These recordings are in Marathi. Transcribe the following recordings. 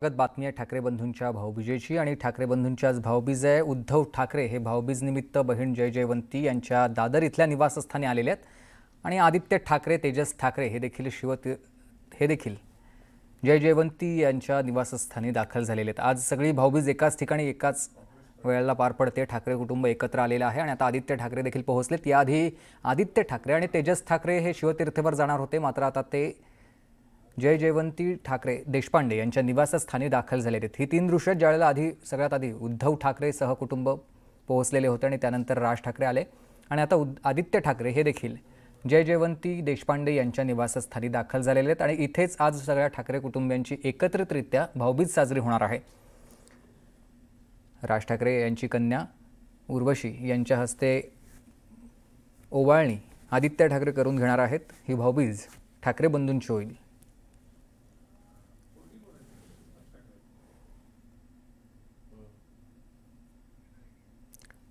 बातमी आहे ठाकरे बंधूंच्या भाऊबीजेची आणि ठाकरे बंधूंची आज भाऊबीज आहे। उद्धव ठाकरे हे भाऊबीज निमित्त बहीण जय जयवंती यांच्या दादर इथल्या निवासस्थानी आलेले आहेत आणि आदित्य ठाकरे, तेजस ठाकरे हे देखील जय जयवंती यांच्या निवासस्थानी दाखल झालेले आहेत। आज सगळी भाऊबीज एकाच ठिकाणी एकाच वेळेला पार पडते। ठाकरे कुटुंब एकत्र आलेले आहे आणि आता आदित्य ठाकरे देखील पोहोचलेत। याआधी आदित्य ठाकरे आणि तेजस ठाकरे हे शिवतीर्थवर जाणार होते, मात्र आता ते जय जयवंती ठाकरे देशपांडे यांच्या निवासस्थानी दाखल झाले आहेत। ही तीन दृश्य ज्यावेळेला सगळ्यात आधी उद्धव ठाकरे सहकुटुंब पोहोचलेले होते आणि त्यानंतर राज ठाकरे आले आणि आता आदित्य ठाकरे हे देखील जय जयवंती देशपांडे यांच्या निवासस्थानी दाखल झालेले आहेत आणि इथेच आज सगळ्या ठाकरे कुटुंबियांची एकत्रितरित्या भाऊबीज साजरी होणार आहे। राज ठाकरे यांची कन्या उर्वशी यांच्या हस्ते ओवाळणी आदित्य ठाकरे करून घेणार आहेत। ही भाऊबीज ठाकरे बंधूंची होईल।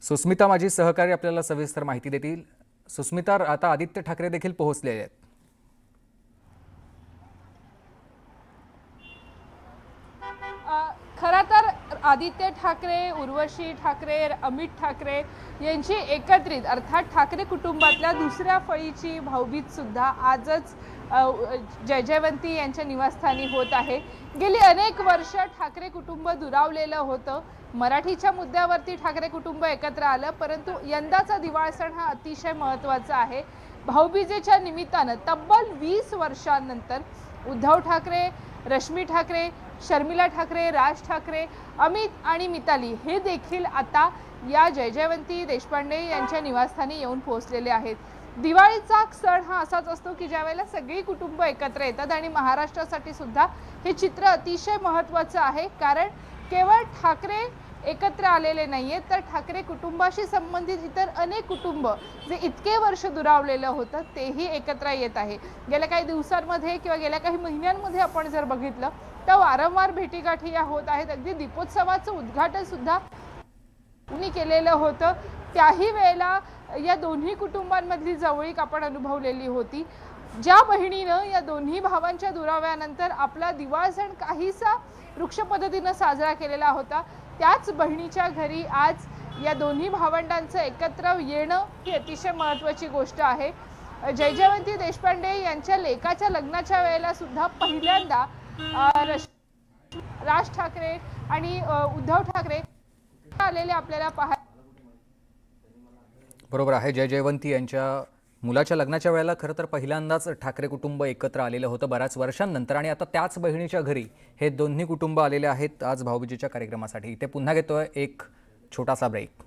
सुस्मिता माझी सहकारी आपल्याला सविस्तर माहिती देतील। सुस्मिता, आता आदित्य ठाकरे देखील पोहोचले आहेत। खरं तर आदित्य ठाकरे, उर्वशी ठाकरे, अमित ठाकरे यांची एकत्रित अर्थात ठाकरे कुटुंबातल्या दुसऱ्या फळीची भाऊबीज सुद्धा आजच जय जयवंती यांच्या निवासस्थानी होत आहे। गेली अनेक वर्ष ठाकरे कुटुंब दुरावलेलं होतं। मराठीच्या मुद्द्यावरती ठाकरे कुटुंब एकत्र आलं, परंतु यंदाचा दिवाळ सण हा अतिशय महत्त्वाचा आहे। भाऊबीजेच्या निमित्तानं तब्बल 20 वर्षांनंतर उद्धव ठाकरे, रश्मी ठाकरे, शर्मिला ठाकरे, राज ठाकरे, अमित आणि मिताली हे देखील आता या जय जयवंती देशपांडे यांच्या निवासस्थानी येऊन पोहोचलेले आहेत। दिवाळीचा सण हा असाच असतो की ज्यावेळेला सगळी कुटुंब एकत्र येतात आणि महाराष्ट्रासाठी सुद्धा हे चित्र अतिशय महत्त्वाचं आहे, कारण केवळ ठाकरे एकत्र आलेले नाहीये तर ठाकरे कुटुंबाशी संबंधित इतर अनेक कुटुंब जे इतके वर्ष दुरावलेलं होतं तेही एकत्र येत आहे। गेल्या काही दिवसांमध्ये किंवा गेल्या काही महिन्यांमध्ये आपण जर बघितलं तर वारंवार भेटीगाठी या होत आहेत। अगदी दीपोत्सवाचं उद्घाटन सुद्धा कुणी केलेलं होतं, त्याही वेळेला या दोन्ही कुटुंबांमधली जवळीक आपण अनुभवलेली होती। ज्या बहिणीनं या दोन्ही भावांच्या दुराव्यानंतर आपला दिवाळ सण काहीसा वृक्ष पद्धतीनं साजरा केलेला होता, त्याच बहिणीच्या घरी आज या दोन्ही भावंडांचं एकत्र येणं ही अतिशय महत्त्वाची गोष्ट आहे। जय जयवंती देशपांडे यांच्या लेकाच्या लग्नाच्या वेळेला सुद्धा पहिल्यांदा राज ठाकरे आणि उद्धव ठाकरे आलेले आपल्याला पाहायला बरोबर आहे। जय जयवंती यांच्या मुलाच्या लग्नाच्या वेळेला खरं तर पहिल्यांदाच ठाकरे कुटुंब एकत्र आलेलं होतं बऱ्याच वर्षांनंतर आणि आता त्याच बहिणीच्या घरी हे दोन्ही कुटुंब आलेले आहेत आज भाऊबीजेच्या कार्यक्रमासाठी। इथे पुन्हा घेतोय एक छोटासा ब्रेक।